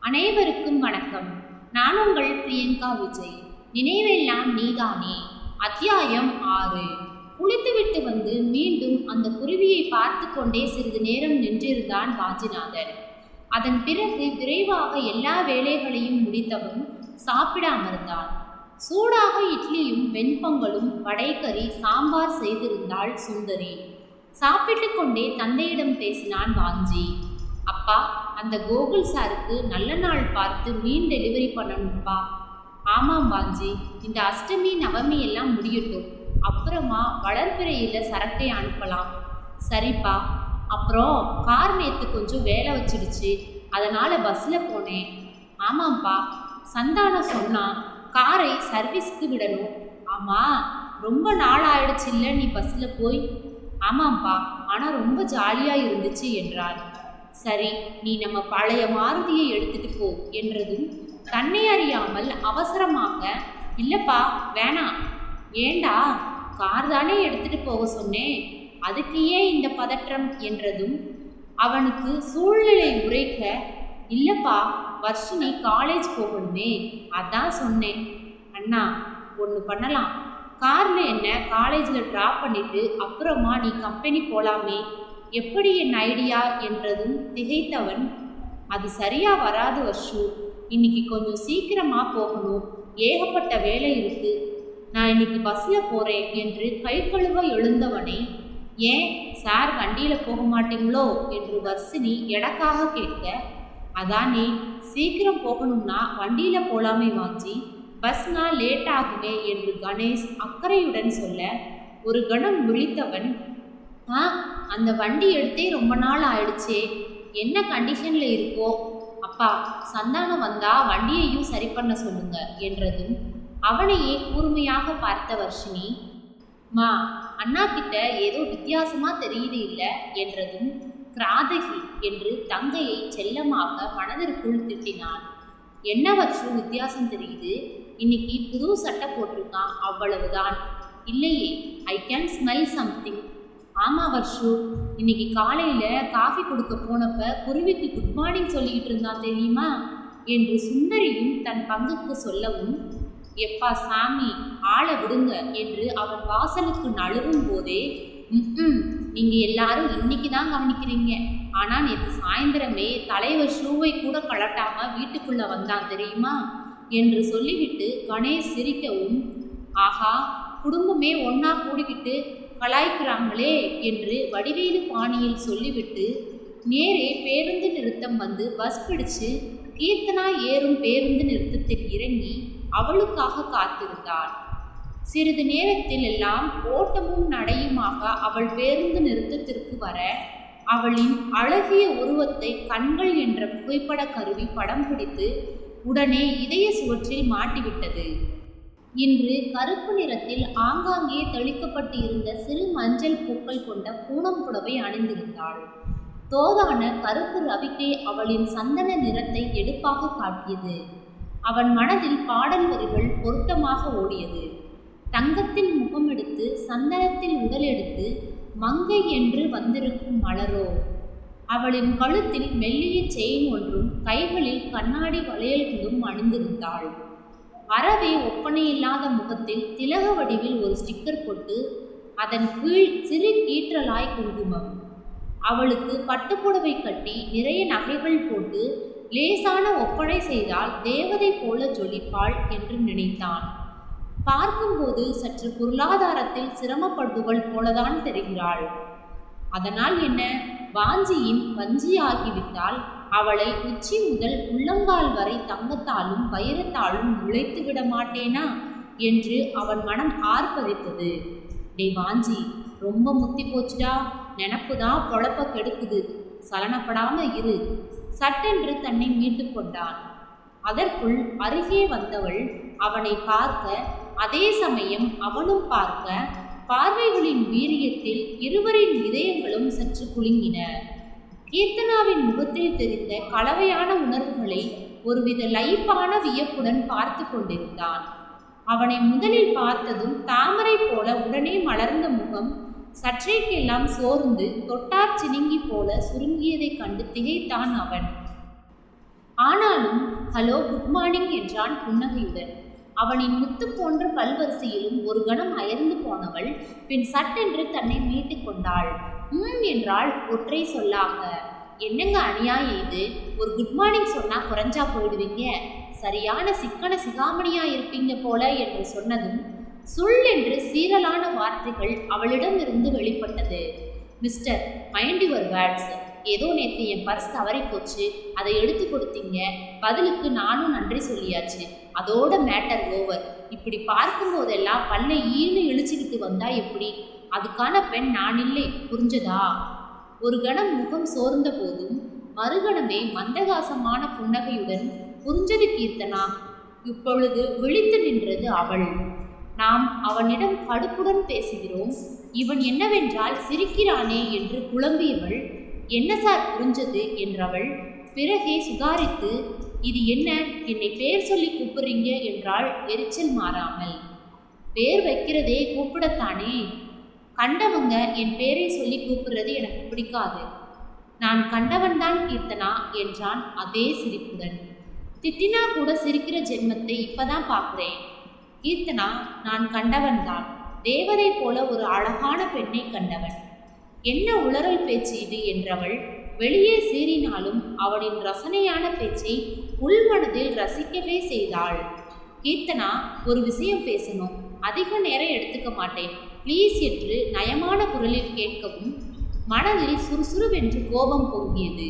அனைவருக்கும் வணக்கம். நான் உங்கள் பிரியங்கா விஜய். நினைவெல்லாம் நீதானே. அத்தியாயம் 6. குளித்துவிட்டு வந்து மீண்டும் அந்த குருவியை பார்த்து கொண்டே சிறிது நேரம் நின்றிருந்தான் வாஞ்சிநாதன். அதன் பிறகு விரைவாக எல்லா வேலைகளையும் முடித்தவன் சாப்பிட அமர்ந்தான். சூடாக இட்லியும் வெண்பொங்கலும் வடைக்கறி சாம்பார் செய்திருந்தாள் சுந்தரி. சாப்பிட்டு கொண்டே தந்தையிடம் பேசினான் வாஞ்சி. அப்பா, அந்த கோகுல் சாருக்கு நல்ல நாள் பார்த்து மீன் டெலிவரி பண்ணணும்ப்பா. ஆமாம் வாஞ்சி, இந்த அஷ்டமி நவமி எல்லாம் முடியட்டும், அப்புறமா வளர்பிறையில் சரக்கை அனுப்பலாம். சரிப்பா. அப்புறம் கார் நேற்று கொஞ்சம் வேலை வச்சிடுச்சு, அதனால் பஸ்ஸில் போனேன். ஆமாம்ப்பா, சந்தானம் சொன்னான் காரை சர்வீஸ்க்கு விடணும். ஆமாம், ரொம்ப நாள் ஆயிடுச்சு இல்லை நீ பஸ்ஸில் போய்? ஆமாம்ப்பா, ஆனால் ரொம்ப ஜாலியாக இருந்துச்சு என்றார். சரி, நீ நம்ம பழைய மாருதியை எடுத்துட்டு போ என்றதும் தன்னை அறியாமல் அவசரமாக, இல்லைப்பா வேணாம். ஏண்டா, கார் தானே எடுத்துட்டு போக சொன்னேன், அதுக்கு ஏன் இந்த பதற்றம் என்றதும் அவனுக்கு சூழ்நிலை உரைக்க, இல்லைப்பா வர்ஷினி காலேஜ் போகணுமே, அதான் சொன்னேன். அண்ணா, ஒன்று பண்ணலாம், காரில் என்ன காலேஜில் ட்ராப் பண்ணிவிட்டு அப்புறமா நீ கம்பெனி போகலாமே, எப்படி என் ஐடியா என்றதும் திகைத்தவன், அது சரியா வராது வர்ஷு, இன்னைக்கு கொஞ்சம் சீக்கிரமாக போகணும், ஏகப்பட்ட வேலை இருக்கு, நான் இன்னைக்கு பஸ்ஸில் போகிறேன் என்று கை கழுவ எழுந்தவனை, ஏன் சார் வண்டியில் போக மாட்டீங்களோ என்று வர்ஷினி எடக்காக கேட்க, அதானே சீக்கிரம் போகணும்னா வண்டியில் போகலாமே வாஞ்சி, பஸ்னா லேட் ஆகுமே என்று கணேஷ் அக்கறையுடன் சொல்ல, ஒரு கணம் விழித்தவன், அந்த வண்டி எடுத்தே ரொம்ப நாள் ஆயிடுச்சே, என்ன கண்டிஷனில் இருக்கோ, அப்பா சந்தானம் வந்தா வண்டியையும் சரி பண்ண சொல்லுங்க என்றதும் அவனையே கூர்மையாக பார்த்த வர்ஷினி, மா அண்ணா கிட்ட ஏதோ வித்தியாசமாக தெரியுது இல்லை என்றதும் கிராதகி என்று தங்கையை செல்லமாக மனதிற்குள் திட்டினான். என்ன வர்ஷு வித்தியாசம் தெரியுது, இன்னைக்கு புது சட்டை போட்டிருக்கான் அவ்வளவுதான். இல்லையே, ஐ கேன் ஸ்மெல் சம்திங். ஆமாம் வர்ஷு, இன்னைக்கு காலையில் காஃபி கொடுக்க போனப்ப குருவிக்கு குட் மார்னிங் சொல்லிக்கிட்டு இருந்தான் தெரியுமா என்று சுந்தரியும் தன் பங்குக்கு சொல்லவும், எப்பா சாமி ஆளை விடுங்க என்று அவன் வாசலுக்கு நழுவும் போதே, நீங்கள் எல்லாரும் இன்னைக்கு தான் கவனிக்கிறீங்க, ஆனால் நேற்று சாயந்தரமே தலைவர் ஷூவை கூட கலட்டாமல் வீட்டுக்குள்ளே வந்தான் தெரியுமா என்று சொல்லிவிட்டு கணேஷ் சிரிக்கவும், ஆஹா குடும்பமே ஒன்றா கூடிக்கிட்டு கலாய்க்கிறாங்களே என்று வடிவேலு பாணியில் சொல்லிவிட்டு நேரே பேருந்து நிறுத்தம் வந்து பஸ் பிடிச்சு கீர்த்தனா ஏறும் பேருந்து நிறுத்தத்தில் இறங்கி அவளுக்காக காத்திருந்தாள். சிறிது நேரத்தில் எல்லாம் ஓட்டமும் நடையுமாக அவள் பேருந்து நிறுத்தத்திற்கு வர அவளின் அழகிய உருவத்தை கண்கள் என்ற புகைப்பட கருவி படம் பிடித்து உடனே இதய சுவற்றில் மாட்டிவிட்டது. இன்று கருப்பு நிறத்தில் ஆங்காங்கே தெளிக்கப்பட்டு இருந்த சிறு மஞ்சள் பூக்கள் கொண்ட பூனம் புடவை அணிந்திருந்தாள். தோதான கருப்பு ரவிக்கை அவளின் சந்தன நிறத்தை எடுப்பாக காட்டியது. அவன் மனதில் பாடல் வரிகள் பொருத்தமாக ஓடியது. தங்கத்தில் முகம் எடுத்து சந்தனத்தில் உடல் எடுத்து மங்கை என்று வந்திருக்கும் மலரோ. அவளின் கழுத்தில் மெல்லிய செயின் ஒன்றும் கைகளில் கண்ணாடி வளையல்களும் அணிந்திருந்தாள். அறவே ஒப்பனையில்லாத முகத்தில் திலக வடிவில் ஒரு ஸ்டிக்கர் போட்டு அதன் கீழ் சிறு கீற்றலாய் குங்குமம். அவளுக்கு பட்டுப்புடவை கட்டி நிறைய நகைகள் போட்டு லேசான ஒப்பனை செய்தால் தேவதை போல ஜொலிப்பாள் என்று நினைத்தான். பார்க்கும்போது சற்று பொருளாதாரத்தில் சிரமப்படுபவள் போலதான் தெரிகிறாள். அதனால் என்ன, வாஞ்சியின் வஞ்சியாகிவிட்டால் அவளை உச்சி முதல் உள்ளங்கால் வரை தங்கத்தாலும் வைரத்தாலும் நுழைத்து விட மாட்டேனா என்று அவன் மனம் ஆர்ப்பரித்தது. டே வாஞ்சி, ரொம்ப முத்தி போச்சுடா, நினப்பு தான் பொழப்ப கெடுக்குது, சலனப்படாம இரு. சட்டென்று தன்னை மீட்டு கொண்டான். அதற்குள் அருகே வந்தவள் அவனை பார்க்க, அதே சமயம் அவனும் பார்க்க, பார்வைகளின் வீரியத்தில் இருவரின் இதயங்களும் சற்று குலுங்கின. கீர்த்தனாவின் முகத்தில் தெரிந்த கலவையான உணர்வுகளை ஒருவித லைப்பான வியப்புடன் பார்த்து கொண்டிருந்தான். அவனை முதலில் பார்த்ததும் தாமரை போல உடனே மலர்ந்த முகம் சற்றைக்கெல்லாம் சோர்ந்து தொட்டார் சினுங்கி போல சுருங்கியதை கண்டு திகைத்தான் அவன். ஆனாலும் ஹலோ குட் மார்னிங் என்றான் புன்னகையுடன். அவனின் முத்து போன்ற பல்வரிசையிலும் ஒரு கணம் அயர்ந்து போனவள் பின் சட்டென்று தன்னை மீட்டு கொண்டாள். என்றாள் ஒற்றை சொல்லாக. என்னங்க அநியாயம் இது? ஒரு குட் மார்னிங் சொன்னா குறைஞ்சா போயிடுவீங்க, சரியான சிக்கன சிகாமணியா இருப்பீங்க போல என்று சொன்னதும் சுள் என்று சீரலான வார்த்தைகள் அவளிடமிருந்து வெளிப்பட்டது. Mister, mind your words. ஏதோ நேற்று என் பர்ஸ் தவறி போச்சு, அதை எடுத்து கொடுத்தீங்க, பதிலுக்கு நானும் நன்றி சொல்லியாச்சு, அதோட மேட்டர் ஓவர். இப்படி பார்க்கும்போதெல்லாம் பல்லை இழிச்சுக்கிட்டு வந்தா எப்படி? அதுக்கான பெண் நான் இல்லை, புரிஞ்சதா? ஒரு கணம் முகம் சோர்ந்த போதும் மறுகணமே மந்தகாசமான புன்னகையுடன் புரிஞ்சது கீர்த்தனா. இப்பொழுது விழித்து நின்றது அவள். நாம் அவனிடம் கடுப்புடன் பேசுகிறோம், இவன் என்னவென்றால் சிரிக்கிறானே என்று குழம்பியவள் என்ன சார் புரிஞ்சது என்றவள் பிறகே சுதாரித்து, இது என்ன, என்னை பேர் சொல்லி கூப்பிடுறீங்க என்றாள் எரிச்சல் மாறாமல். பேர் வைக்கிறதே கூப்பிடத்தானே, கண்டவங்க என் பேரை சொல்லி கூப்பிடுறது எனக்கு பிடிக்காது. நான் கண்டவன்தான் கீர்த்தனா என்றான் அதே சிரிப்புடன். திட்டினா கூட சிரிக்கிற ஜென்மத்தை இப்பதான் பார்க்குறேன். கீர்த்தனா, நான் கண்டவன்தான், தேவதை போல ஒரு அழகான பெண்ணை கண்டவன். என்ன உளறல் பேச்சு இது என்றவள் வெளியே சீறினாலும் அவனின் ரசனையான பேச்சை உள்மனதில் ரசிக்கவே செய்தாள். கீர்த்தனா, ஒரு விஷயம் பேசணும், அதிக நேரம் எடுத்துக்க மாட்டேன் ப்ளீஸ் என்று நயமான குரலில் கேட்கவும் மனதில் சுறுசுறுவென்று கோபம் பொங்கியது.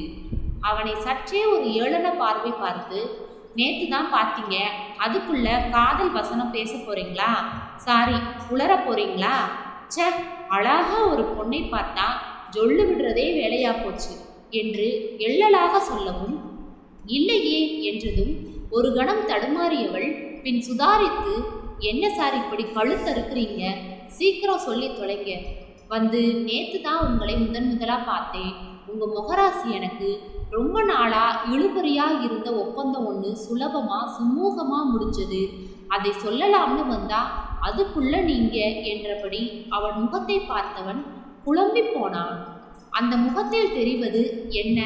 அவனை சற்றே ஒரு ஏளன பார்வை பார்த்து, நேற்று தான் பார்த்தீங்க, அதுக்குள்ள காதல் வசனம் பேச போறீங்களா? சாரி, உளர போறீங்களா? ச, அழகா ஒரு பொண்ணை பார்த்தா ஜொல்லு விடுறதே வேலையா போச்சு என்று எள்ளலாக சொல்லவும், இல்லையே என்றதும் ஒரு கணம் தடுமாறியவள் பின் சுதாரித்து, என்ன சார் இப்படி கழுத்தறுக்கிறீங்க, சீக்கிரம் சொல்லி தொலைங்க. வந்து நேற்று தான் உங்களை முதலா பார்த்தேன். உங்கள் முகராசி எனக்கு ரொம்ப நாளாக இழுபறியாக இருந்த ஒப்பந்தம் ஒன்று சுலபமாக சுமூகமாக முடிஞ்சது. அதை சொல்லலாம்னு வந்தா அதுக்குள்ள நீங்கள் என்றபடி அவன் முகத்தை பார்த்தவன் குழம்பி போனான். அந்த முகத்தில் தெரிவது என்ன?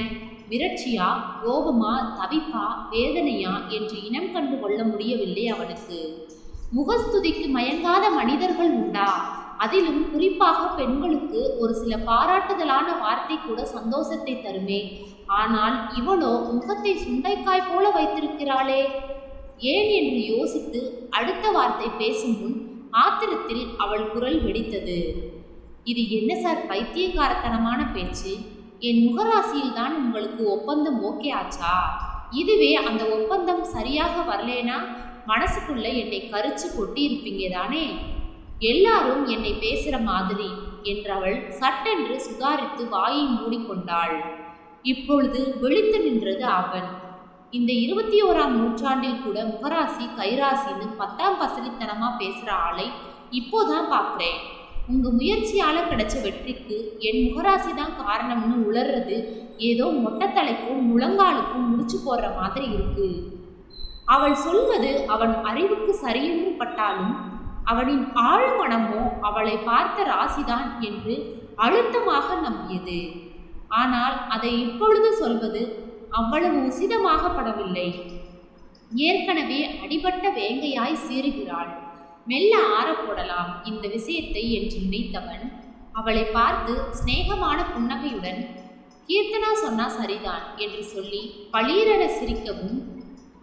மிரட்சியா, கோபமா, தவிப்பா, வேதனையா என்று இனம் கண்டு கொள்ள முடியவில்லை அவனுக்கு. முகஸ்துதிக்கு மயங்காத மனிதர்கள் உண்டா? அதிலும் குறிப்பாக பெண்களுக்கு ஒரு சில பாராட்டுதலான வார்த்தை கூட சந்தோஷத்தை தருமே. ஆனால் இவளோ முகத்தை சுண்டைக்காய் போல வைத்திருக்கிறாளே, ஏன் என்று யோசித்து அடுத்த வார்த்தை பேசும் முன் ஆத்திரத்தில் அவள் குரல் வெடித்தது. இது என்ன சார் பைத்தியக்காரத்தனமான பேச்சு? என் முகராசியில் தான் உங்களுக்கு ஒப்பந்தம் ஓகே ஆச்சா? இதுவே அந்த ஒப்பந்தம் சரியாக வரலேனா மனசுக்குள்ள என்னை கரிச்சு கொட்டி இருப்பீங்க தானே? எல்லாரும் என்னை பேசுகிற மாதிரி என்றவள் சட்டென்று சுதாரித்து வாயை மூடிக்கொண்டாள். இப்பொழுது விழித்து நின்றது அவன். இந்த 21ஆம் நூற்றாண்டில் கூட முகராசி கைராசின்னு 10ஆம் பசலித்தனமா பேசுகிற ஆளை இப்போதான் பார்க்குறேன். உங்கள் முயற்சியால் கிடைச்ச வெற்றிக்கு என் முகராசி தான் காரணம்னு உளர்றது ஏதோ மொட்டைத்தலைக்கும் முழங்காலுக்கும் முடிச்சு போடுற மாதிரி இருக்கு. அவள் சொல்வது அவன் அறிவுக்கு சரியென்று பட்டாலும் அவனின் ஆழ்மனமோ அவளை பார்த்த ராசிதான் என்று அழுத்தமாக நம்பியது. ஆனால் அதை இப்பொழுது சொல்வது அவ்வளவு உசிதமாகப்படவில்லை. ஏற்கனவே அடிபட்ட வேங்கையாய் சீறுகிறாள். மெல்ல ஆறப்போடலாம் இந்த விஷயத்தை என்று நினைத்தவன் அவளை பார்த்து சிநேகமான புன்னகையுடன், கீர்த்தனா சொன்னா சரிதான் என்று சொல்லி பளீரென சிரிக்கவும்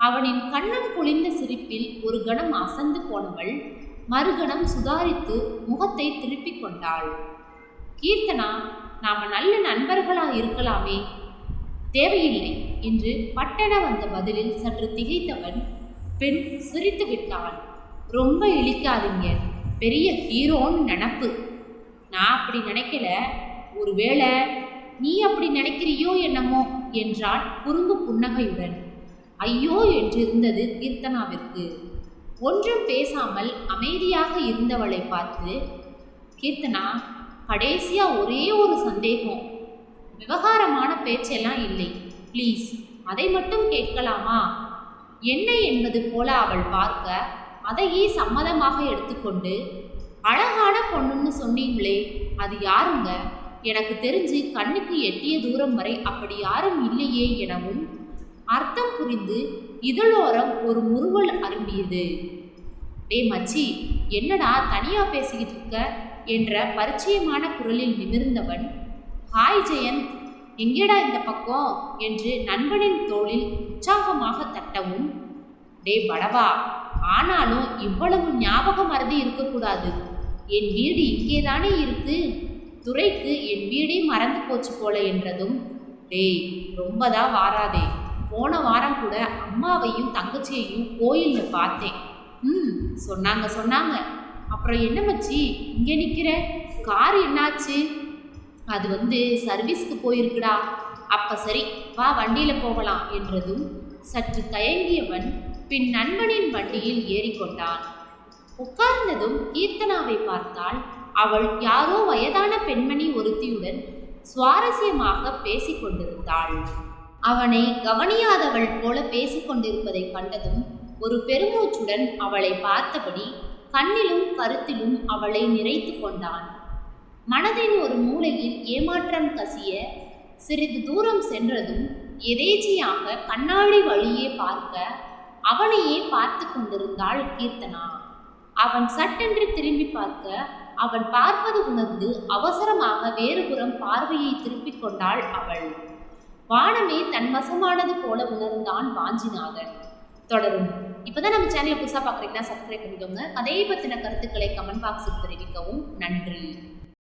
அவனின் கண்ணம் குளிர்ந்த சிரிப்பில் ஒரு கணம் அசந்து போனவள் மறுகணம் சுதாரித்து முகத்தை திருப்பிக் கொண்டாள். கீர்த்தனா, நாம நல்ல நண்பர்களா இருக்கலாமே. தேவையில்லை என்று பட்டென வந்த பதிலில் சற்று திகைத்தவன் பெண் சிரித்து விட்டான். ரொம்ப இழிக்காதீங்க, பெரிய ஹீரோன்னு நினப்பு. நான் அப்படி நினைக்கல, ஒருவேளை நீ அப்படி நினைக்கிறியோ என்னமோ என்றான் குறும்பு புன்னகையுடன். ஐயோ என்றிருந்தது கீர்த்தனாவிற்கு. ஒன்றும் பேசாமல் அமைதியாக இருந்தவளை பார்த்து, கீர்த்தனா, கடைசியா ஒரே ஒரு சந்தேகம், விவகாரமான பேச்செல்லாம் இல்லை, ப்ளீஸ் அதை மட்டும் கேட்கலாமா? என்ன என்பது போல அவள் பார்க்க அதையே சம்மதமாக எடுத்துக்கொண்டு, அழகான பொண்ணுன்னு சொன்னீங்களே, அது யாருங்க? எனக்கு தெரிஞ்சு கண்ணுக்கு எட்டிய தூரம் வரை அப்படி யாரும் இல்லையே எனவும் அர்த்தம் புரிந்து இதழோரம் ஒரு முறுவல் அரும்பியது. டே மச்சி, என்னடா தனியா பேசிக்கிட்டு இருக்க என்ற பரிச்சயமான குரலில் நிமிர்ந்தவன், ஹாய் ஜெயந்த், எங்கேடா இந்த பக்கம் என்று நண்பனின் தோளில் உற்சாகமாக தட்டவும், டே படவா, ஆனாலும் இவ்வளவு ஞாபக மறதி இருக்கக்கூடாது. என் வீடு இங்கேதானே இருக்கு. துரைக்கு என் வீடே மறந்து போச்சு போல என்றதும், டேய் ரொம்பதான் வாராதே, போன வாரம் கூட அம்மாவையும் தங்கச்சியையும் கோயிலில் பார்த்தேன். சொன்னாங்க. அப்புறம் என்ன மச்சி இங்கே நிற்கிற? கார் என்னாச்சு? அது சர்வீஸ்க்கு போயிருக்குடா. அப்ப சரி, வா வண்டியில் போகலாம் என்றதும் சற்று தயங்கியவன் பின் நண்பனின் வண்டியில் ஏறிக்கொண்டான். உட்கார்ந்ததும் கீர்த்தனாவை பார்த்தால் அவள் யாரோ வயதான பெண்மணி ஒருத்தியுடன் சுவாரஸ்யமாக பேசிக்கொண்டிருந்தாள். அவனை கவனியாதவள் போல பேசிக்கொண்டிருப்பதை கண்டதும் ஒரு பெருமூச்சுடன் அவளை பார்த்தபடி கண்ணிலும் கருத்திலும் அவளை நிறைத்து கொண்டான். மனதின் ஒரு மூலையில் ஏமாற்றம் கசிய சிறிது தூரம் சென்றதும் எதேச்சையாக கண்ணாடி வழியே பார்க்க அவனையே பார்த்து கொண்டிருந்தாள் கீர்த்தனா. அவன் சட்டென்று திரும்பி பார்க்க அவன் பார்ப்பது உணர்ந்து அவசரமாக வேறுபுறம் பார்வையை திருப்பிக் கொண்டாள் அவள். வானமே தன் வசமானது போல உணர்ந்தான் வாஞ்சிநாதன். தொடரும். இப்போதான் நம்ம சேனலை புதுசாக பார்க்குறீங்கன்னா சப்ஸ்கிரைப் பண்ணிக்கோங்க. அதே பற்றின கருத்துக்களை கமெண்ட் பாக்ஸில் தெரிவிக்கவும். நன்றி.